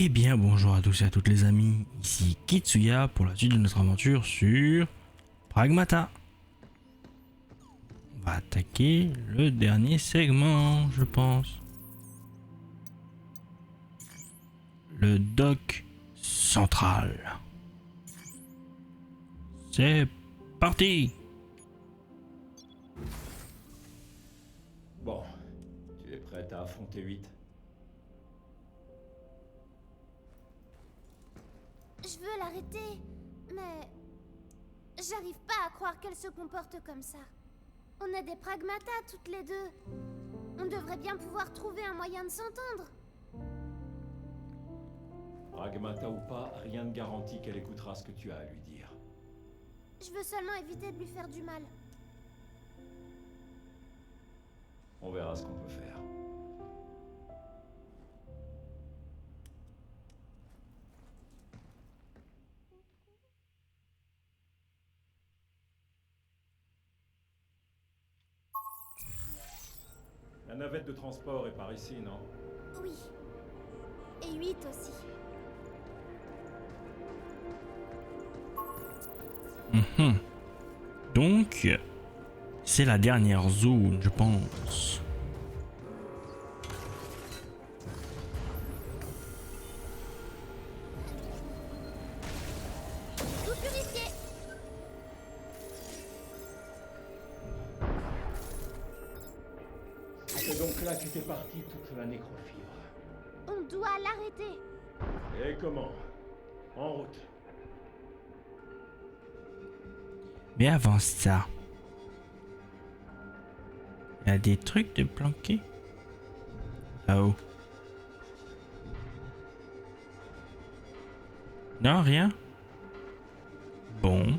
Eh bien bonjour à tous et à toutes les amis, ici Kitsuya pour la suite de notre aventure sur Pragmata. On va attaquer le dernier segment, je pense. Le dock central. C'est parti! Bon, tu es prête à affronter 8? Je veux l'arrêter, mais j'arrive pas à croire qu'elle se comporte comme ça. On est des pragmatas toutes les deux. On devrait bien pouvoir trouver un moyen de s'entendre. Pragmata ou pas, rien ne garantit qu'elle écoutera ce que tu as à lui dire. Je veux seulement éviter de lui faire du mal. On verra ce qu'on peut faire. La navette de transport est par ici, non? Oui. Et 8 aussi. Donc, c'est la dernière zone, je pense. Tout purifié. C'est donc là qu'était partie toute la nécrofibre. On doit l'arrêter. Et comment? En route. Mais avant ça, il y a des trucs de planqués là-haut. Non, rien. Bon.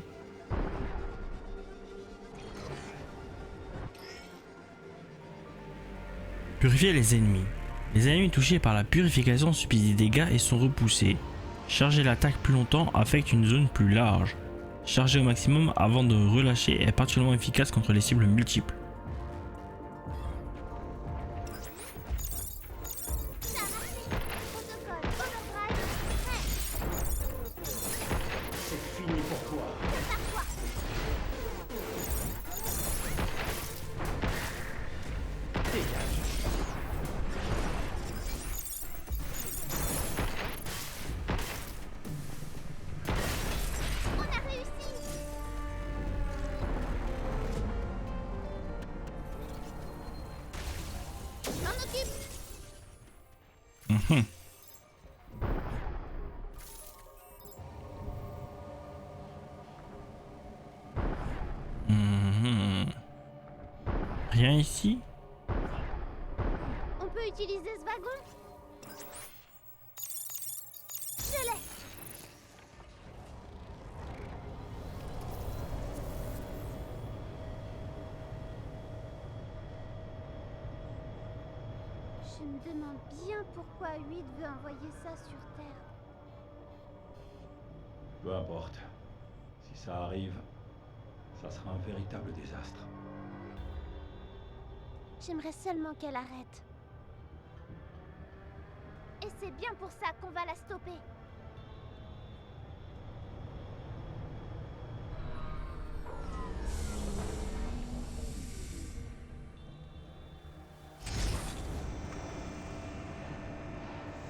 Purifier les ennemis. Les ennemis touchés par la purification subissent des dégâts et sont repoussés. Charger l'attaque plus longtemps affecte une zone plus large. Charger au maximum avant de relâcher est particulièrement efficace contre les cibles multiples. Ça a marché. Protocole, overdrive, prêt. C'est fini pour toi. Prépare-toi. Dégage. On a réussi. Je m'en occupe. Rien ici? On peut utiliser ce wagon? Je l'ai. Je me demande bien pourquoi 8 veut envoyer ça sur Terre. Peu importe. Si ça arrive, ça sera un véritable désastre. J'aimerais seulement qu'elle arrête. Et c'est bien pour ça qu'on va la stopper.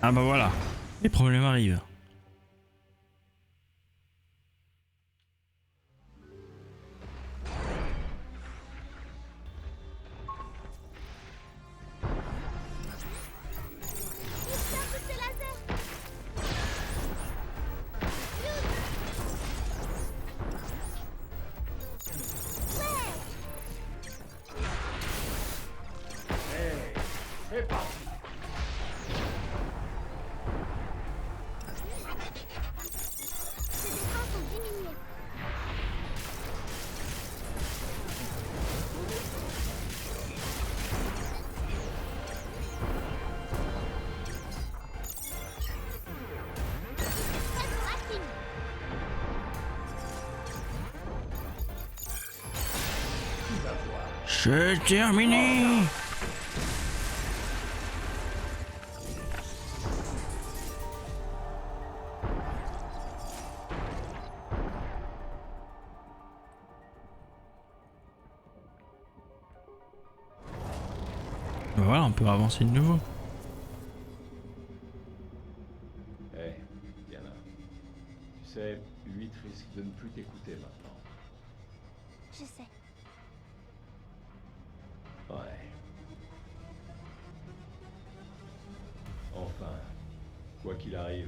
Ah bah voilà, les problèmes arrivent. Tire tous ces lasers. Ouais. Hey, c'est parti. Ses défenses sont diminuées. Prêt pour hacking. Tu vas voir. C'est terminé. voilà, on peut avancer de nouveau. Hé, Diana. Tu sais, 8 risque de ne plus t'écouter maintenant. Je sais. Ouais. Enfin, quoi qu'il arrive,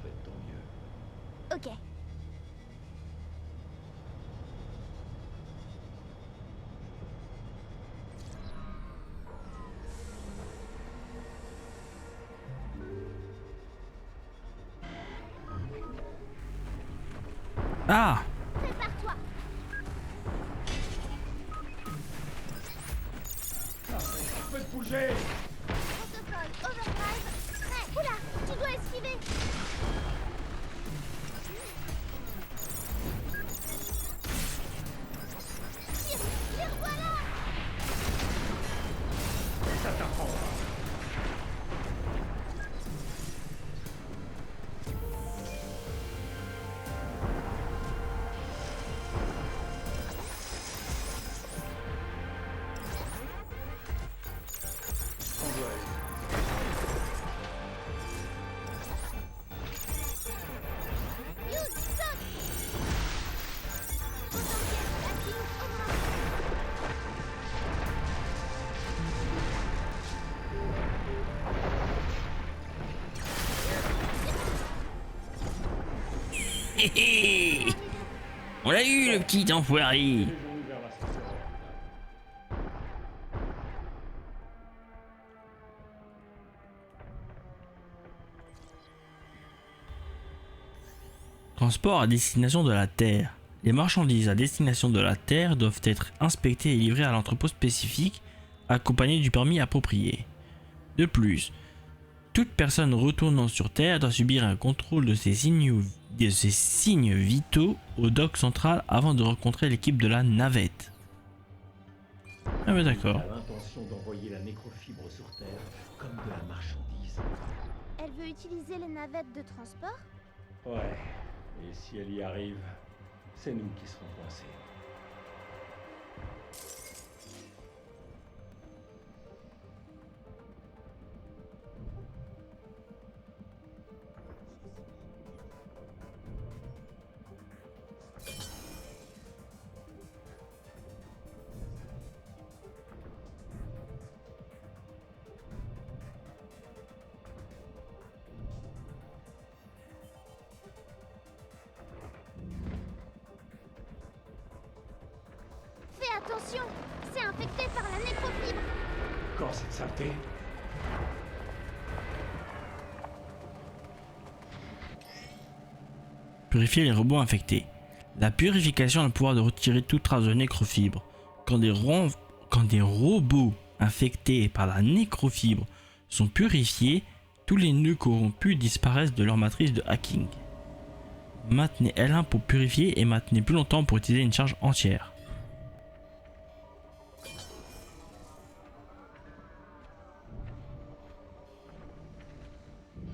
fais de ton mieux. Ok. Ah! Prépare-toi. Fais te bouger! Protocole, overdrive. Prêt. Oula, tu dois esquiver. Tire, tire, voilà. Ça t'apprend. Use, saute. Potentiel hacking augmenté. Hé hé! On l'a eu le petit enfoiré! Dirigez-nous vers l'ascenseur. Transport à destination de la Terre. Les marchandises à destination de la Terre doivent être inspectées et livrées à l'entrepôt spécifique, accompagnées du permis approprié. De plus, toute personne retournant sur Terre doit subir un contrôle de ses signes vitaux au dock central avant de rencontrer l'équipe de la navette. Ah ouais, d'accord. Elle a l'intention d'envoyer la nécrofibre sur Terre comme de la marchandise. Elle veut utiliser les navettes de transport? Ouais. Et si elle y arrive, c'est nous qui serons coincés. Fais attention, c'est infecté par la nécrofibre. Quand cette saleté? Purifier les robots infectés. La purification a le pouvoir de retirer toute trace de nécrofibre. Quand des robots infectés par la nécrofibre sont purifiés, tous les nœuds corrompus disparaissent de leur matrice de hacking. Maintenez L1 pour purifier et maintenez plus longtemps pour utiliser une charge entière.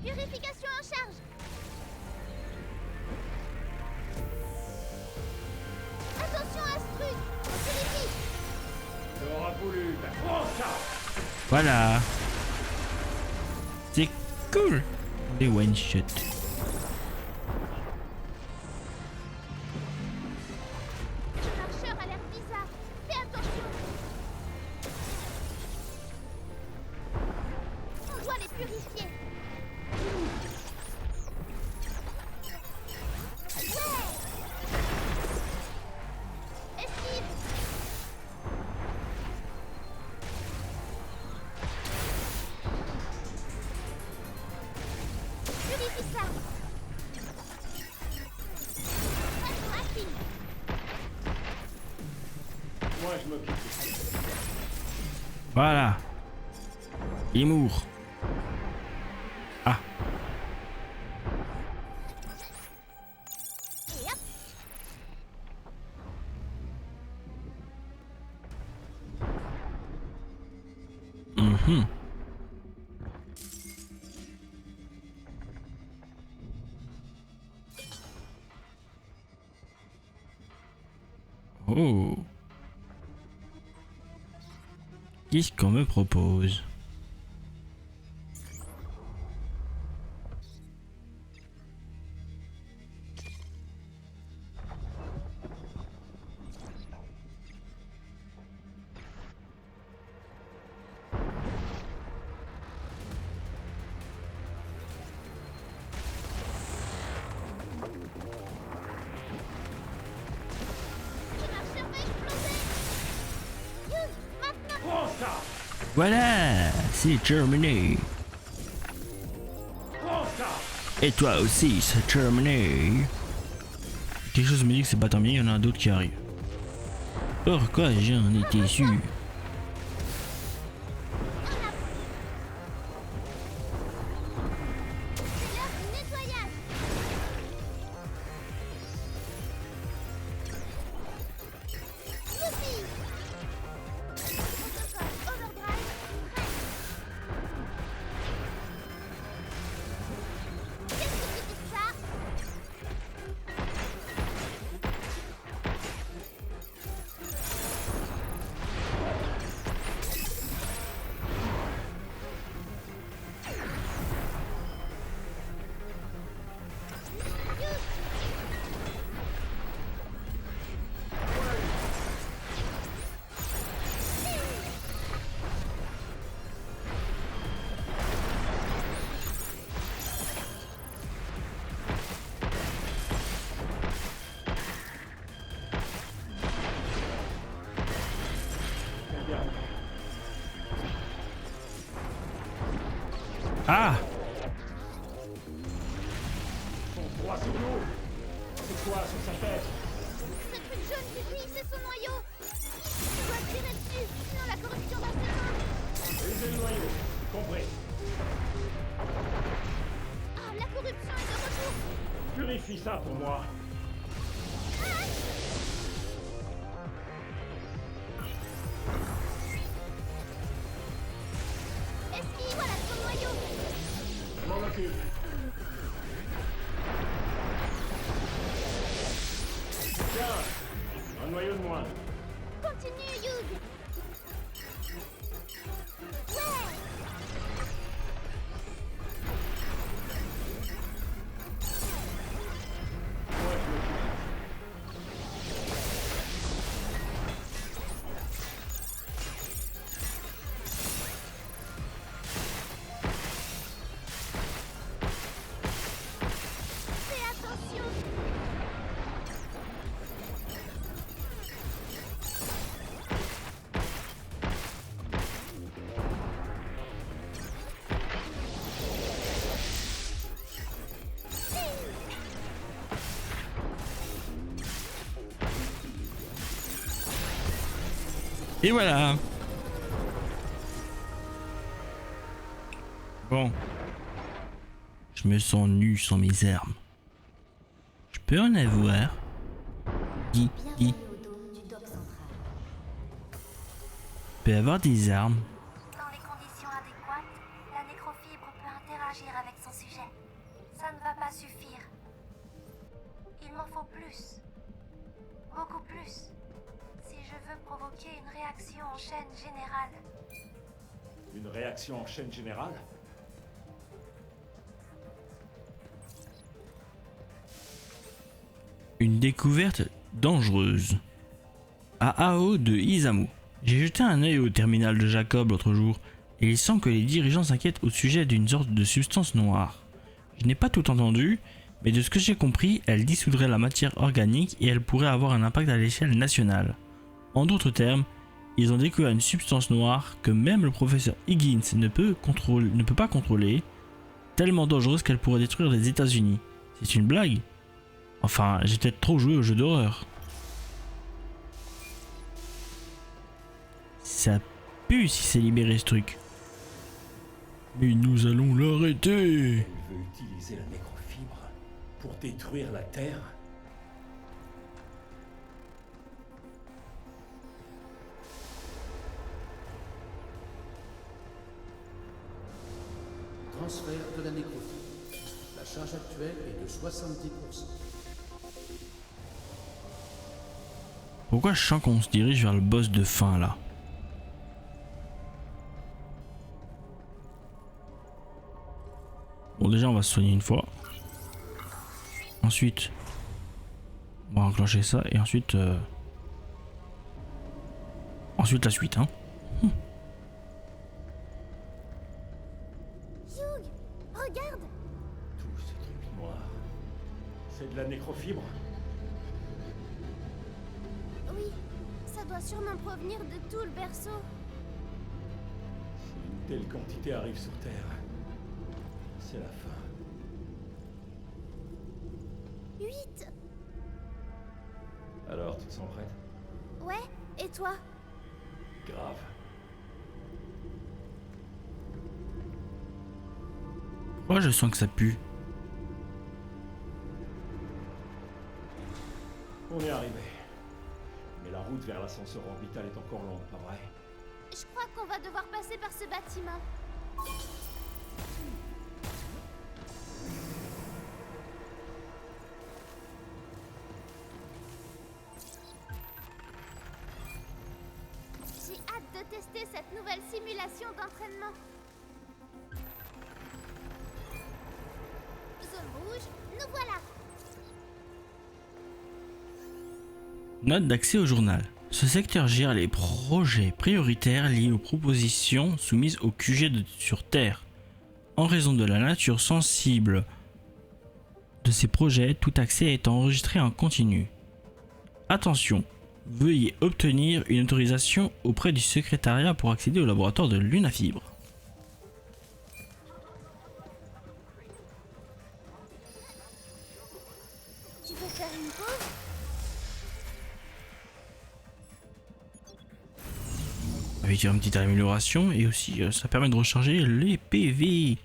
Purification en charge. Attention à ce truc. On purifie. T'auras voulu, bah prends ça! Voilà. C'est cool. Les one shot. Le marcheur a l'air bizarre. Fais attention. On doit les purifier. Ouais. Esquive. Purifie ça. Prête au hacking. Moi je m'occupe de ça. Voilà. Humour. Ah. Et hop. Mhm. Oh. Qu'est-ce qu'on me propose? Le marcheur va exploser. Hughes, maintenant. Prends ça. Voilà, c'est terminé. Prends ça. Et toi aussi, c'est terminé. Quelque chose me dit que c'est pas terminé, il y en a d'autres qui arrivent. Pourquoi j'en étais sûr? C'est l'heure du nettoyage. Youpi. Protocole Overdrive, prêt. Qu'est-ce que tu dis de ça? Très bien. Ah! Son droit sur l'eau. C'est quoi sur sa tête? Ce truc jaune qui brille, c'est son noyau. Tu dois tirer dessus, sinon la corruption va s'éteindre. Brisez le noyau. Compris. Ah, la corruption est de retour. Purifie ça pour moi. Esquive, voilà son noyau. Je m'en occupe. Tiens. Un noyau de moins. Continue, Hughes. Ouais. Ouais, je m'occupe. Fais attention. Et voilà. Bon. Je me sens nu sans mes armes. Je peux en avoir. Dis. Bienvenue au dôme du dock central. Je peux avoir des armes. Dans les conditions adéquates, la nécrofibre peut interagir avec son sujet. Ça ne va pas suffire. Il m'en faut plus. Beaucoup plus. Si je veux provoquer une réaction en chaîne générale. Une réaction en chaîne générale? Une découverte dangereuse. À Ao de Isamu. J'ai jeté un œil au terminal de Jacob l'autre jour et il semble que les dirigeants s'inquiètent au sujet d'une sorte de substance noire. Je n'ai pas tout entendu, mais de ce que j'ai compris, elle dissoudrait la matière organique et elle pourrait avoir un impact à l'échelle nationale. En d'autres termes, ils ont découvert une substance noire que même le professeur Higgins ne peut pas contrôler, tellement dangereuse qu'elle pourrait détruire les États-Unis. C'est une blague? Enfin, j'ai peut-être trop joué au jeu d'horreur. Ça pue si c'est libéré ce truc. Mais nous allons l'arrêter. Elle veut utiliser la nécrofibre pour détruire la Terre? Transfert de la nécrofibre. La charge actuelle est de 70%. Pourquoi je sens qu'on se dirige vers le boss de fin là? on va se soigner une fois. Ensuite, on va enclencher ça et ensuite... Ensuite la suite, hein. Hugh, regarde. Tout ce truc noir. C'est de la nécrofibre? Oui, ça doit sûrement provenir de tout le berceau. Si une telle quantité arrive sur Terre, c'est la fin. 8. Alors, tu te sens prête? Ouais, et toi? Grave. Pourquoi je sens que ça pue? On est arrivé. Mais la route vers l'ascenseur orbital est encore longue, pas vrai? Je crois qu'on va devoir passer par ce bâtiment. J'ai hâte de tester cette nouvelle simulation d'entraînement. Zone rouge, nous voilà. Note d'accès au journal. Ce secteur gère les projets prioritaires liés aux propositions soumises au QG sur Terre. En raison de la nature sensible de ces projets, tout accès est enregistré en continu. Attention, veuillez obtenir une autorisation auprès du secrétariat pour accéder au laboratoire de Lunafibre. Tu veux faire une pause? Avec une petite amélioration et aussi ça permet de recharger les PV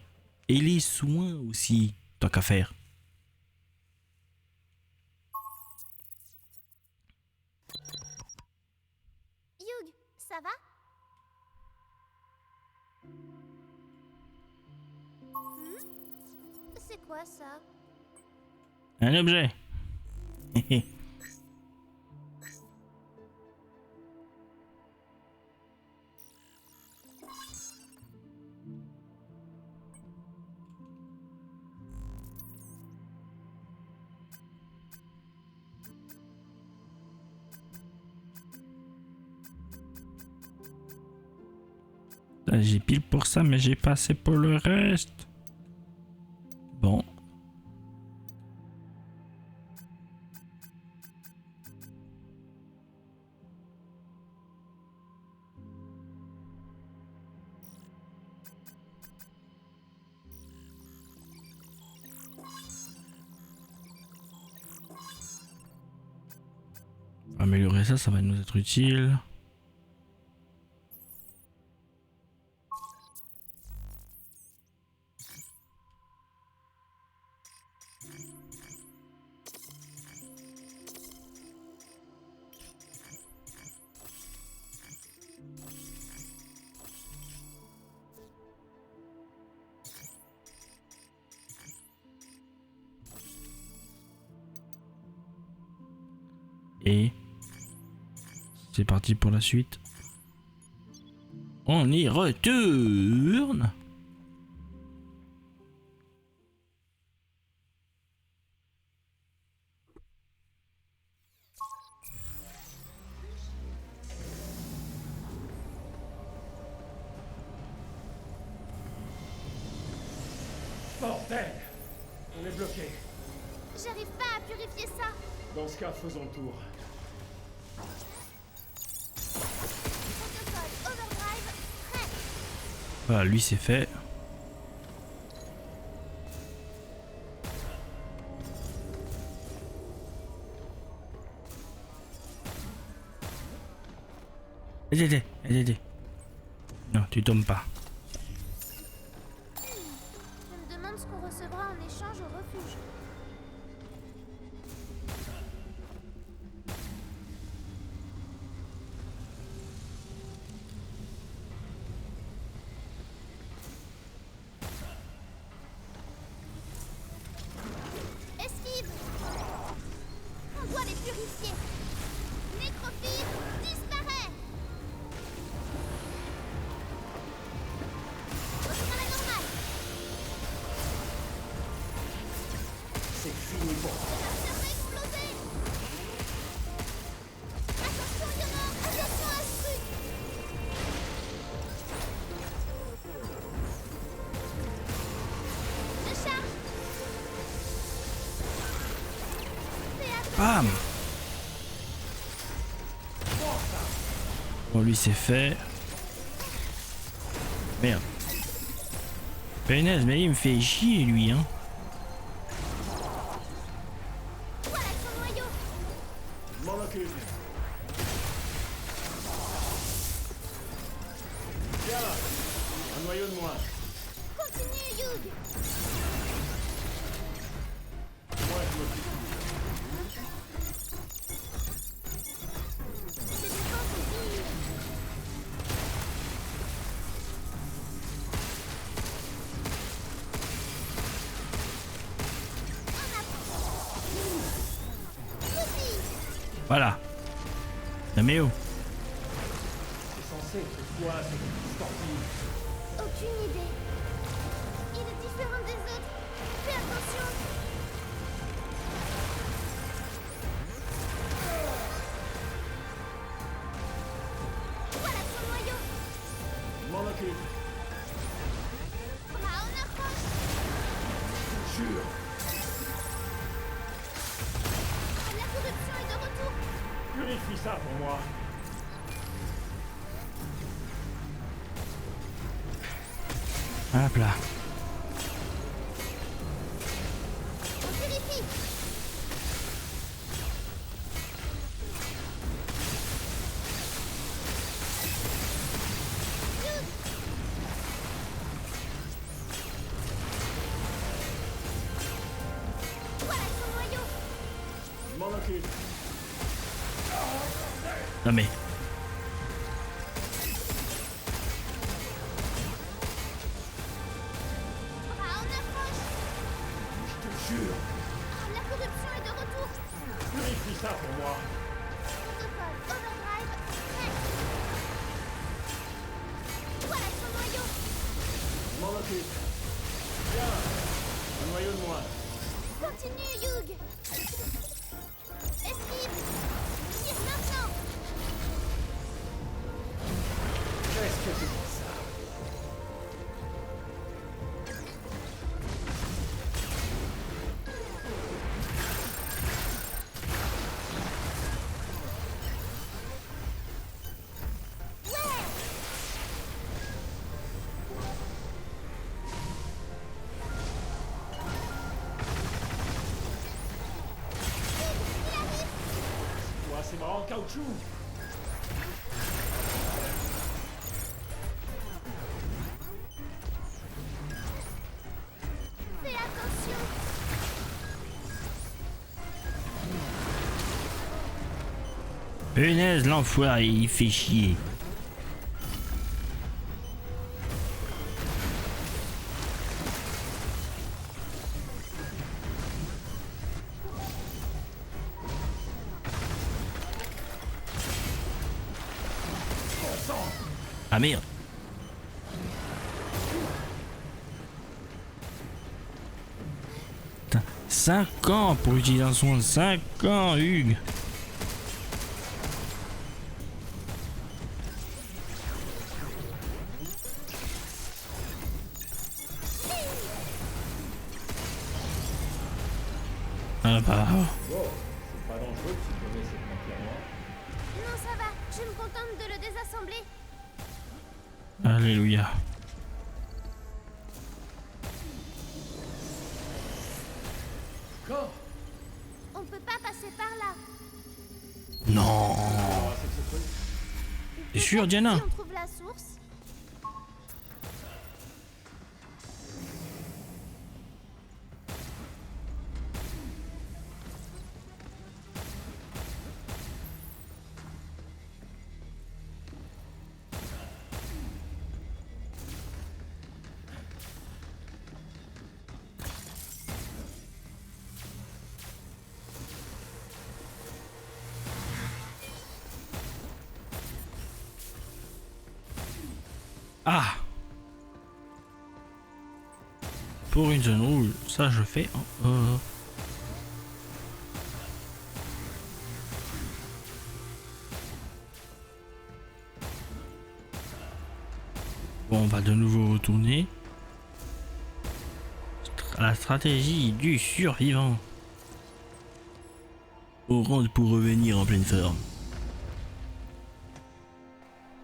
et les soins aussi, tant qu'à faire. Hugh, ça va? C'est quoi ça? Un objet. J'ai pile pour ça, mais j'ai pas assez pour le reste. Bon. Améliorer ça, ça va nous être utile. Et c'est parti pour la suite. On y retourne. Bordel! On est bloqué. J'arrive pas à purifier ça. Dans ce cas, faisons le tour. Protocole Overdrive, prêt. Voilà, lui c'est fait. Aidez. Non, tu tombes pas. Je me demande ce qu'on recevra en échange au refuge. Esquive! On doit les purifier. Nécrofibre, disparaît! Bam. Bon, lui c'est fait. Merde. Punaise, mais il me fait chier lui, hein. Voilà son noyau. Je m'en occupe. Tiens, un noyau de moins. Continue, Hugh. Moi, je m'occupe. Ces défenses sont diminuées. Voilà. Caméo. C'est censé être quoi, cette petite sportive? Aucune idée. Il est différent des autres. Fais attention. Voilà son noyau. Je m'en occupe. Brown approche. Jure. La corruption est de retour. Purifie ça pour moi. Hop là. On purifie. Voilà son noyau. Je m'en occupe. Non mais. Brown approche. Je te jure. La corruption est de retour. Purifie ça pour moi. Protocole Overdrive. Prêt. Voilà son noyau. Je m'en occupe. Tiens, un noyau de moins. Continue, Hugh. Esquive. Tire maintenant. Qu'est-ce que tu dis ça? Toi, c'est marrant, caoutchouc. Fais attention. Punaise, l'enfoiré, il fait chier. Ah merde. Putain, 5 ans pour utiliser un soin, 5 ans, Hugues. Ah bah. Wow, c'est pas dangereux que tu connais cette matière noire. Non, ça va. Je me contente de le désassembler. Alléluia. Quand? On peut pas passer par là. Non. Ah, c'est ce truc. T'es sûr, Peut-être Diana? Si on trouve la source. Ah. Pour une zone rouge, ça je fais. Bon, on va de nouveau retourner. La stratégie du survivant. On rentre pour revenir en pleine forme.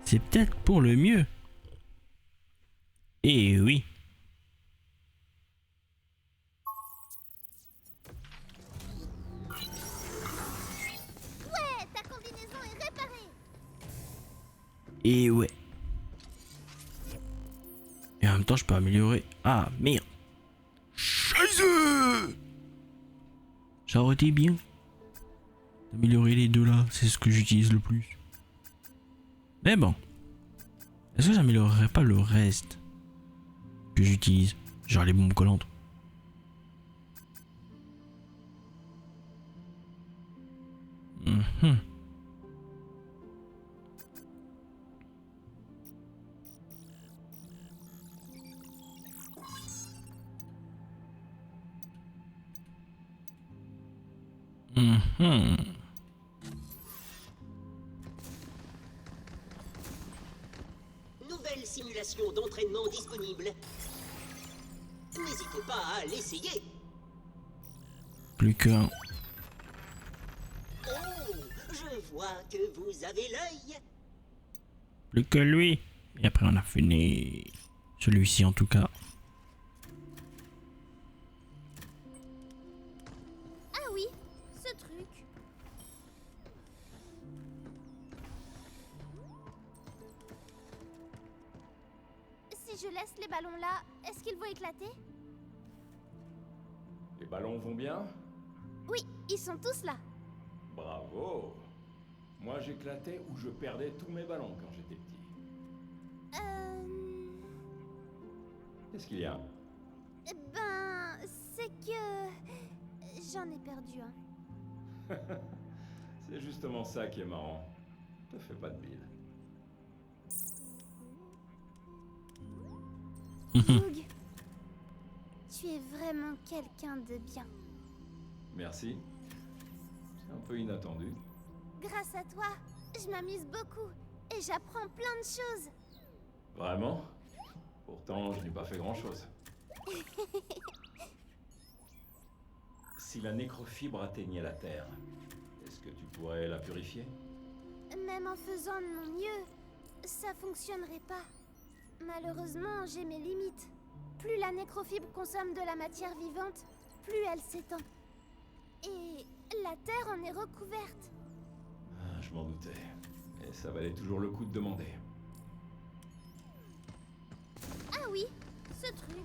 C'est peut-être pour le mieux. Eh oui. Ouais, ta combinaison est réparée. Et ouais. Et en même temps, je peux améliorer. Ah, merde. Scheiße! Ça aurait été bien d'améliorer les deux là. C'est ce que j'utilise le plus. Mais bon. Est-ce que j'améliorerais pas le reste que j'utilise? Genre les bombes collantes. Mhm. Mhm. Nouvelle simulation d'entraînement disponible. N'hésitez pas à l'essayer. Plus qu'un. Oh, je vois que vous avez l'œil. Plus que lui. Et après on a fini. Celui-ci en tout cas. Ah oui, ce truc. Si je laisse les ballons là, est-ce qu'ils vont éclater? Les ballons vont bien? Oui, ils sont tous là. Bravo! Moi, j'éclatais ou je perdais tous mes ballons quand j'étais petit. Qu'est-ce qu'il y a? Ben, c'est que j'en ai perdu un. C'est justement ça qui est marrant. Te fais pas de bile. Doug, tu es vraiment quelqu'un de bien. Merci. C'est un peu inattendu. Grâce à toi, je m'amuse beaucoup et j'apprends plein de choses. Vraiment? Pourtant, je n'ai pas fait grand-chose. Si la nécrofibre atteignait la Terre, est-ce que tu pourrais la purifier? Même en faisant de mon mieux, ça fonctionnerait pas. Malheureusement, j'ai mes limites. Plus la nécrofibre consomme de la matière vivante, plus elle s'étend. Et la Terre en est recouverte. Ah, je m'en doutais. Et ça valait toujours le coup de demander. Ah oui, ce truc.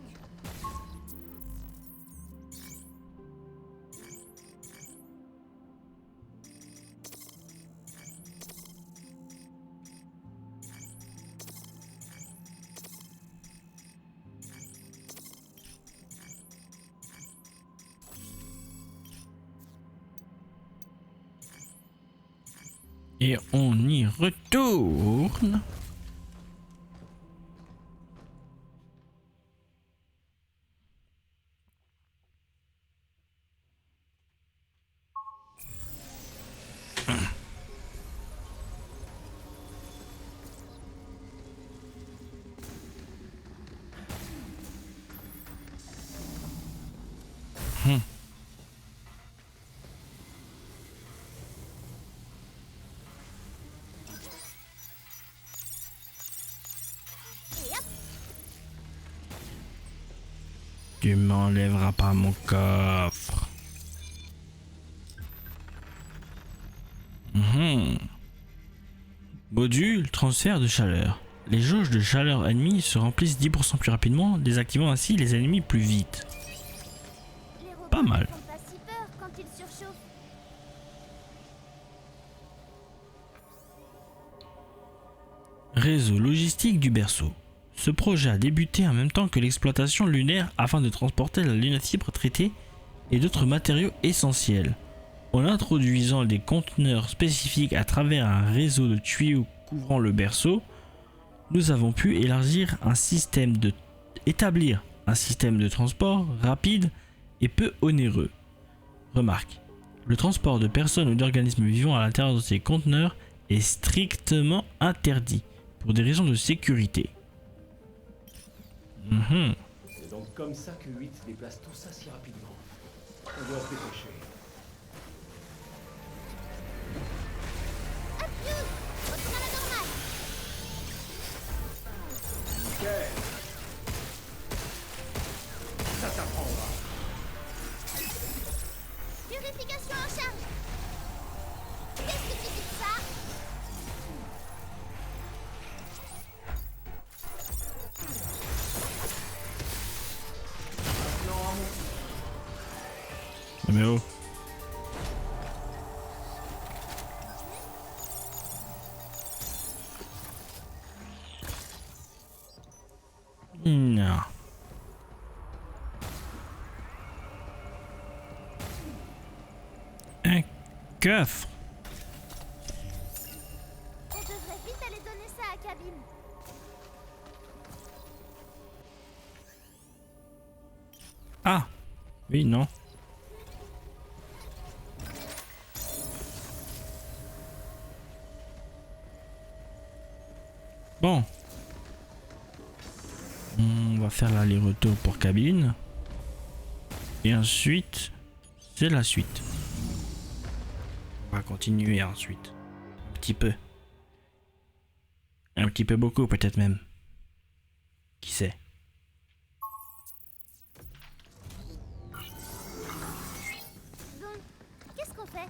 Et on y retourne. Et hop, Tu m'enlèveras pas mon coffre. Module transfert de chaleur. Les jauges de chaleur ennemies se remplissent 10% plus rapidement, désactivant ainsi les ennemis plus vite. les robots Pas mal. ne font pas si peur quand ils surchauffent. Réseau logistique du berceau. Ce projet a débuté en même temps que l'exploitation lunaire afin de transporter la lunafibre traitée et d'autres matériaux essentiels. En introduisant des conteneurs spécifiques à travers un réseau de tuyaux couvrant le berceau, nous avons pu établir un système de transport rapide et peu onéreux. Remarque, le transport de personnes ou d'organismes vivants à l'intérieur de ces conteneurs est strictement interdit pour des raisons de sécurité. C'est donc comme ça que 8 déplace tout ça si rapidement. On doit se dépêcher. Mais oh. Non. Un coffre. On devrait vite aller donner ça à Cabine. Ah. Oui, non. Bon. On va faire l'aller-retour pour cabine. Et ensuite, c'est la suite. On va continuer ensuite. Un petit peu. Un petit peu beaucoup peut-être même. Qui sait? Donc, qu'est-ce qu'on fait?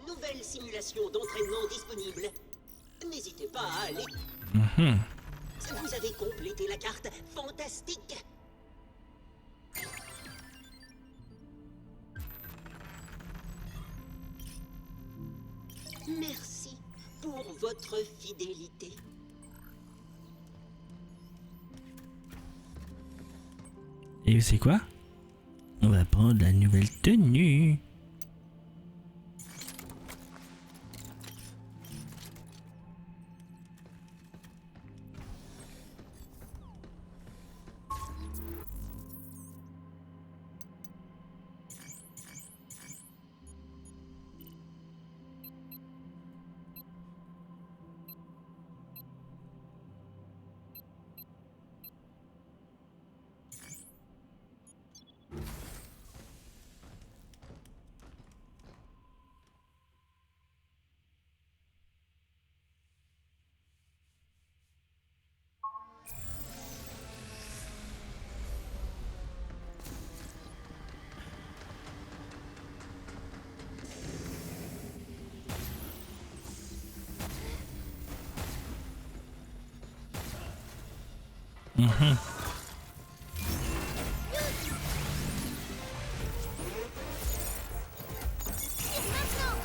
Nouvelle simulation d'entraînement disponible. N'hésitez pas à aller. Mhm. Vous avez complété la carte. Fantastique. Merci pour votre fidélité. Et c'est quoi? On va prendre la nouvelle tenue. Mhm. Maintenant!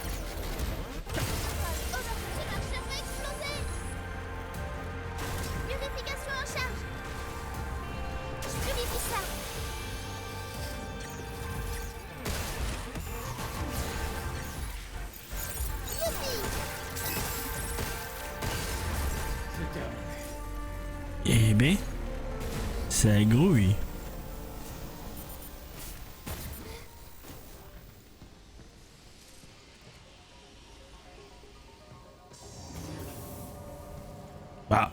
Overcharger va exploser! Purification en charge! Je purifie ça! Youpi! C'est terminé. Eh ben, ça grouille. Bah.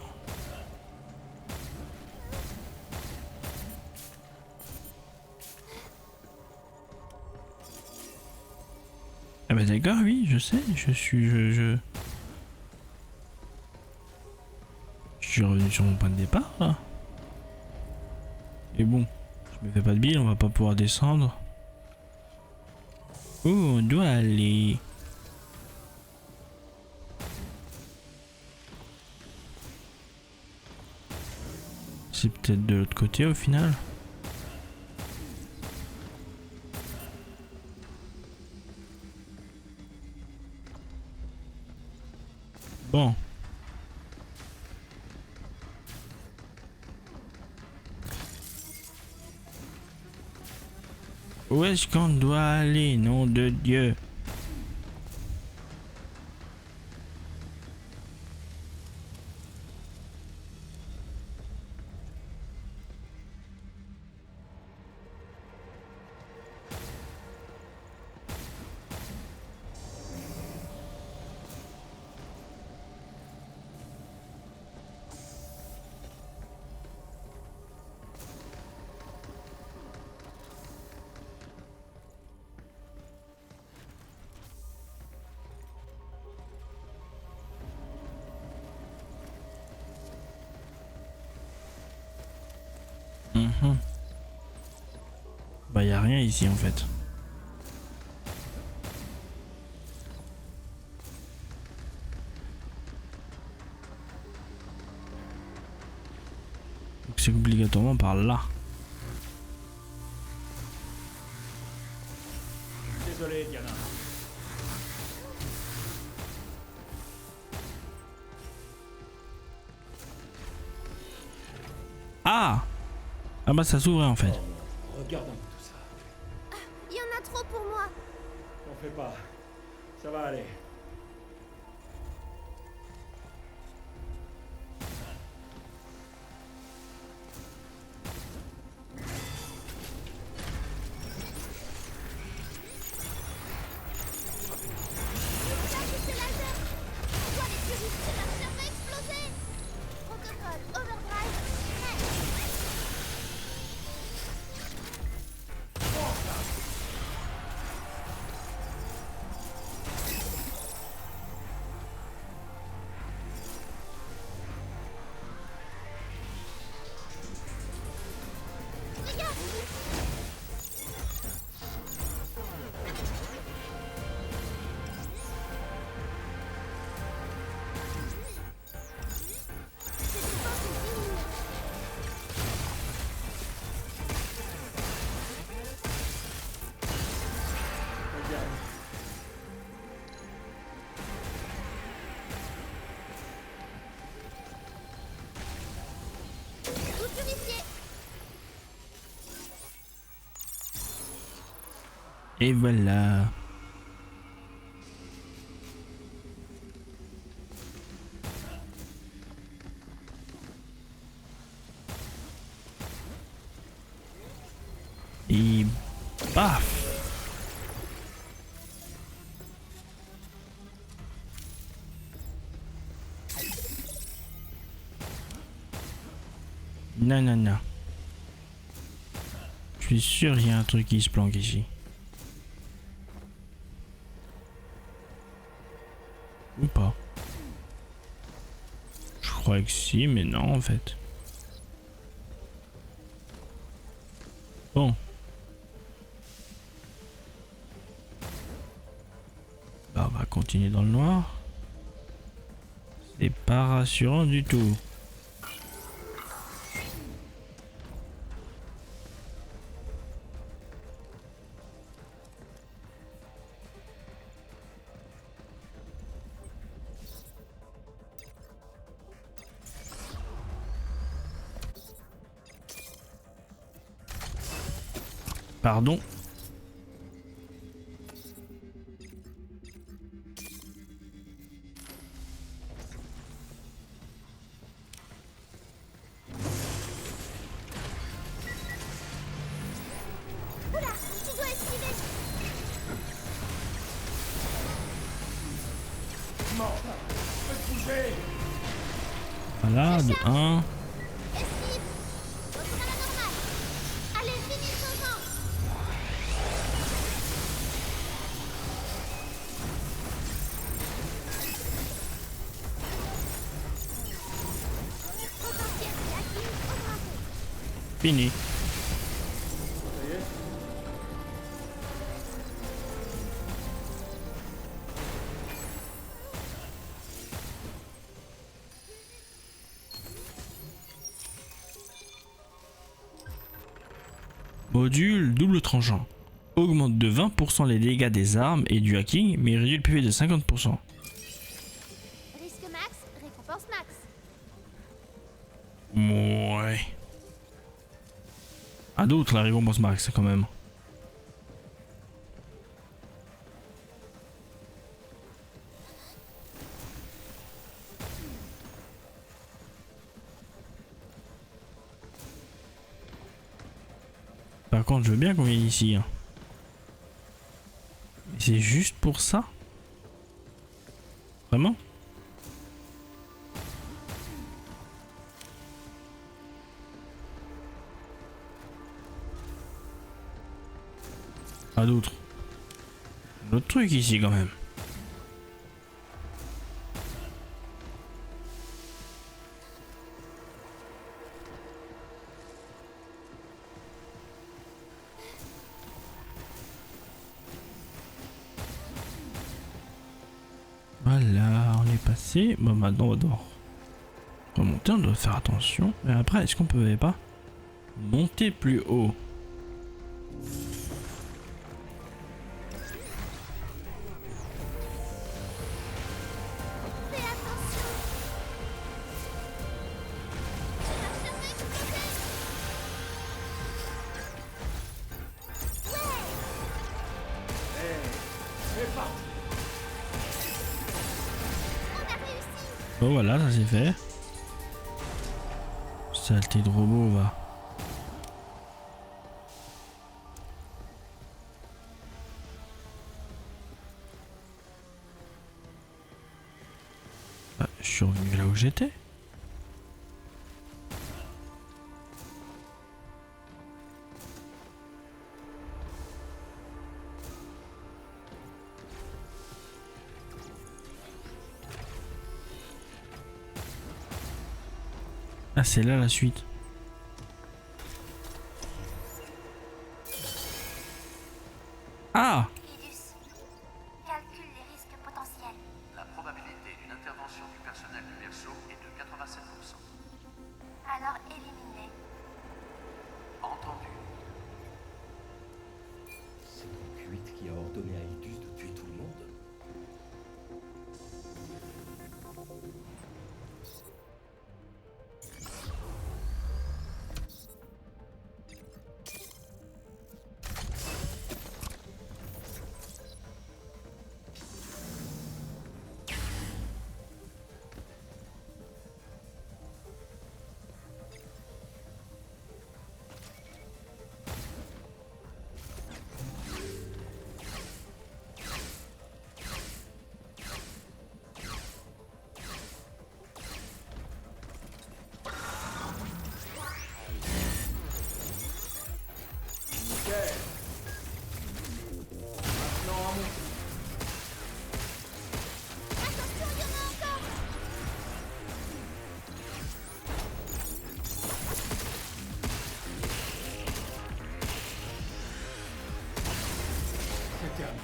Ah bah d'accord, oui, je sais, je suis revenu sur mon point de départ là. Et bon, je me fais pas de bile, on va pas pouvoir descendre. Où on doit aller? C'est peut-être de l'autre côté au final. Bon. Où est-ce qu'on doit aller, nom de Dieu? Mhm. Bah y a rien ici en fait. Donc c'est obligatoire probablement par là. Désolé, Diana. Ah! Ah bah ça s'ouvrait en fait. Oh non, regarde un peu tout ça. Il y en a trop pour moi. T'en fais pas. Ça va aller. C'est laser. Pourquoi les purificateurs vont exploser? Protocole, overdrive, prêt. Regarde. Tout purifié. Et voilà. Et paf! Non, non, non. Je suis sûr qu'il y a un truc qui se planque ici. Ou pas. Je crois que si, mais non en fait. Bon. Bah, on va continuer dans le noir. C'est pas rassurant du tout. Pardon. Oula, tu dois esquiver. Mort. Faites bouger. Voilà, de 1. Esquive. Retour à la normale. Allez, finis son temps. Potentiel réactif augmenté. Fini. Ça y est. Module double tranchant. Augmente de 20% les dégâts des armes et du hacking, mais réduit le PV de 50%. Risque max, récompense max. Ouais. À d'autres la récompense max quand même. Par contre, je veux bien qu'on vienne ici. Hein. C'est juste pour ça? Vraiment? Pas d'autres. Un autre truc ici quand même. Voilà, on est passé. Bon, maintenant on va devoir remonter, on doit faire attention. Mais après, est-ce qu'on peut pas Montez plus haut. Fais attention. Ça va exploser. C'est parti. On a réussi. Bon voilà, ça c'est fait. Saleté de robot, va. Ah, je suis revenu là où j'étais. Ah, c'est là la suite. Ah! Idus, calcule les risques potentiels. La probabilité d'une intervention du personnel du perso est de 87%. Alors élimine-les. Entendu. C'est donc 8 qui a ordonné à Idus de tuer tout le monde. Attention, il y en a encore. C'est terminé.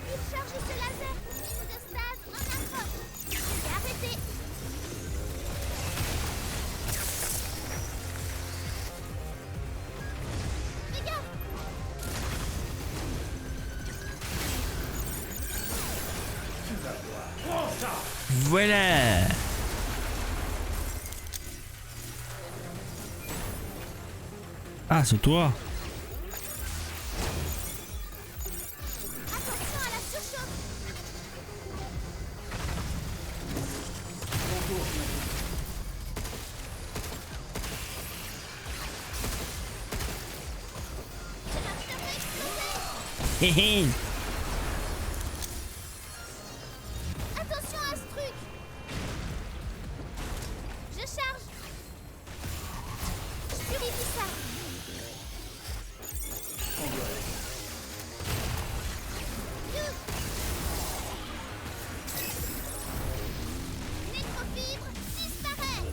Il charge ses lasers. Ligne de stase en approche. C'est arrêté. Fais gaffe. Voilà! Ah, c'est toi! Attention à la surchauffe. Ça va exploser. Hé hé! Attention à ce truc. Je charge. Je purifie ça. Vite. Nécrofibre disparaît.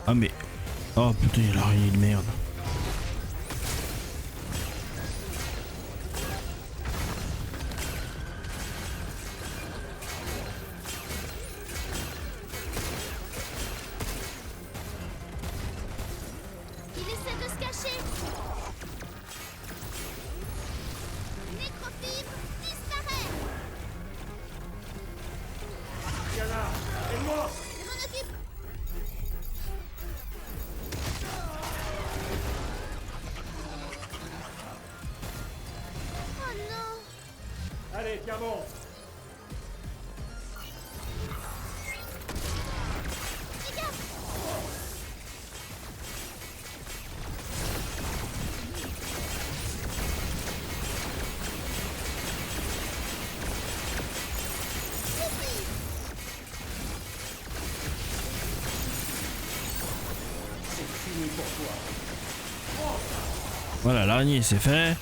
Ah mais... Oh putain, il y a l'araignée de merde. Il essaie de se cacher. Nécrofibre disparaît. Diana, aide-moi. Je m'en occupe. Oh non. Allez, tiens bon. Fais gaffe. Youpi. C'est fini pour toi. Voilà, l'araignée c'est fait.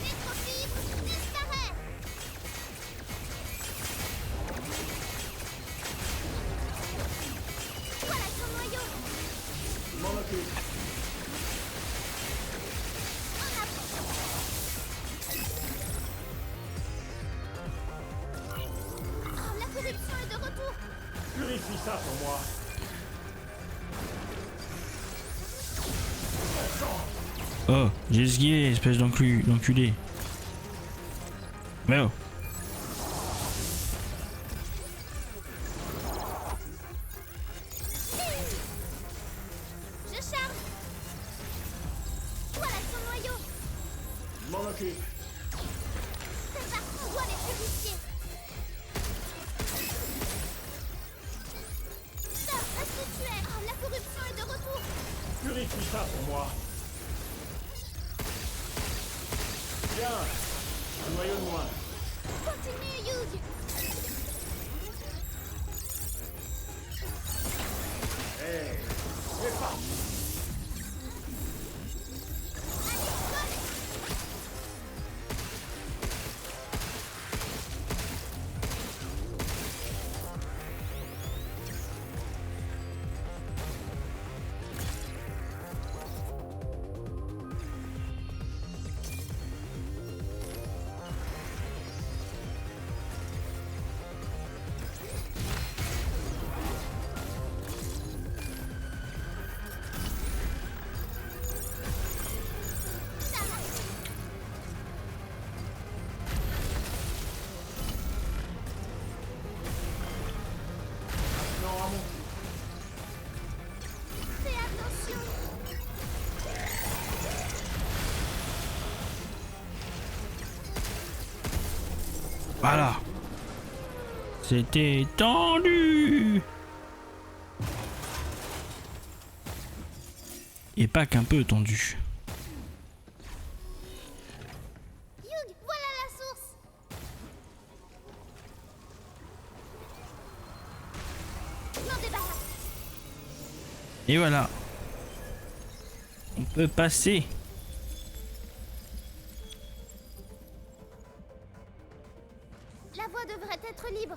Nécrofibre Purifie ça pour moi. Oh, j'ai esquivé, espèce d'enculé. Mais oh. Je charge. Voilà son noyau. Je m'en occupe. C'est parti, on doit les purifier. Stop, reste où tu es. Oh, la corruption est de retour. Purifie ça pour moi. Bien. Un noyau de moins. Continue, Hugh. Hey, c'est parti. Fais attention. Voilà. C'était tendu. Et pas qu'un peu tendu. Hugh, voilà la source. Je m'en débarrasse. Et voilà. On peut passer. La voie devrait être libre.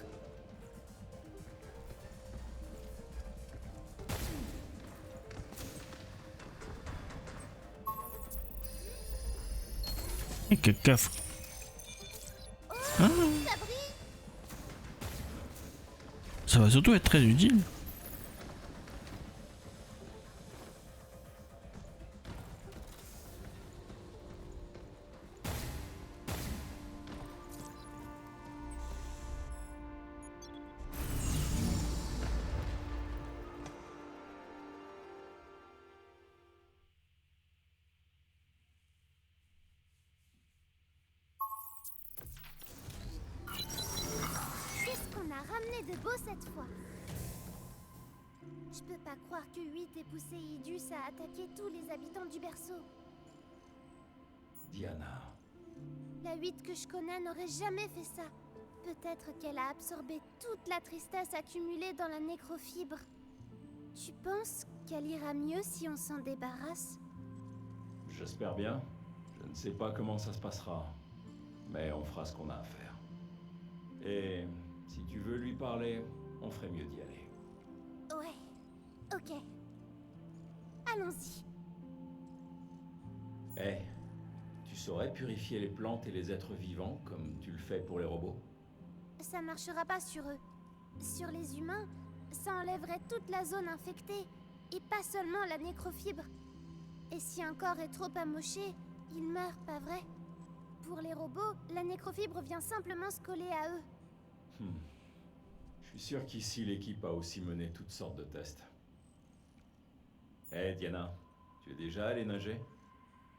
Et quel coffre. Oh, Ah. ça brille. Ça va surtout être très utile. Qu'est-ce qu'on a ramené de beau cette fois? Je peux pas croire que 8 ait poussé Idus à attaquer tous les habitants du berceau. Diana. La 8 que je connais n'aurait jamais fait ça. Peut-être qu'elle a absorbé toute la tristesse accumulée dans la nécrofibre. Tu penses qu'elle ira mieux si on s'en débarrasse? J'espère bien. Je ne sais pas comment ça se passera. Mais on fera ce qu'on a à faire. Et si tu veux lui parler, on ferait mieux d'y aller. Ouais, ok. Allons-y. Eh, tu saurais purifier les plantes et les êtres vivants comme tu le fais pour les robots? Ça marchera pas sur eux. Sur les humains, ça enlèverait toute la zone infectée, et pas seulement la nécrofibre. Et si un corps est trop amoché, il meurt, pas vrai? Pour les robots, la nécrofibre vient simplement se coller à eux. Je suis sûr qu'ici l'équipe a aussi mené toutes sortes de tests. Eh Diana, tu es déjà allée nager?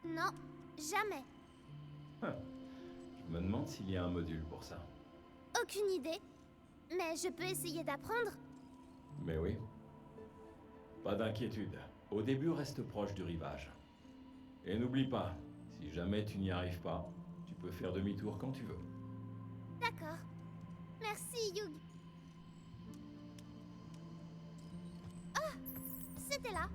Non, jamais. Je me demande s'il y a un module pour ça. Aucune idée. Mais je peux essayer d'apprendre. Mais oui. Pas d'inquiétude. Au début, reste proche du rivage. Et n'oublie pas, si jamais tu n'y arrives pas, tu peux faire demi-tour quand tu veux. D'accord. Merci, Hugh. Ah, c'était là.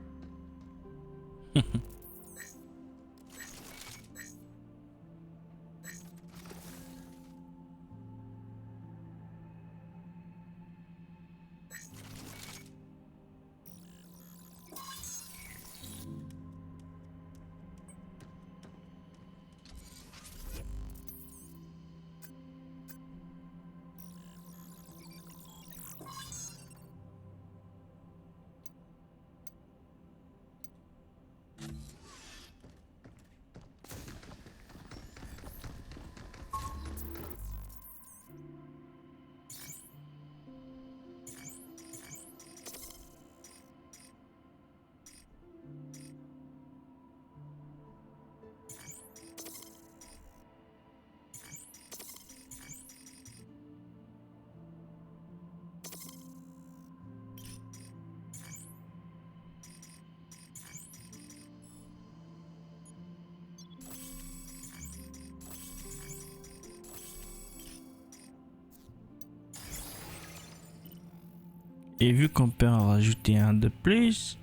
Et vu qu'on peut en rajouter un de plus...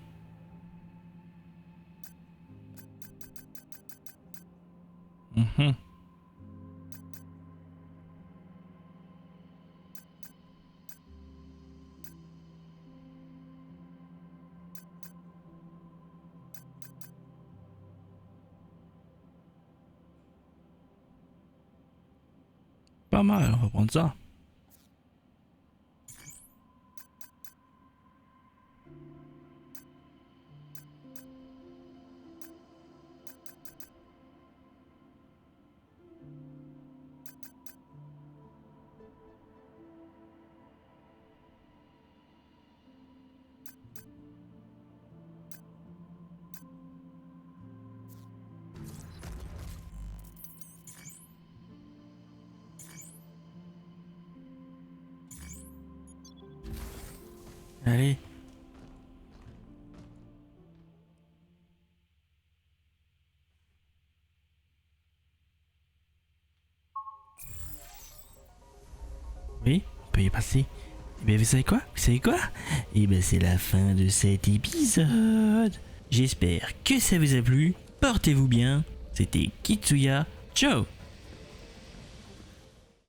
Mhm. Pas mal, on va prendre ça. Allez. Oui, on peut y passer. Mais vous savez quoi? Vous savez quoi? Et ben c'est la fin de cet épisode. J'espère que ça vous a plu. Portez-vous bien. C'était Kitsuya. Ciao!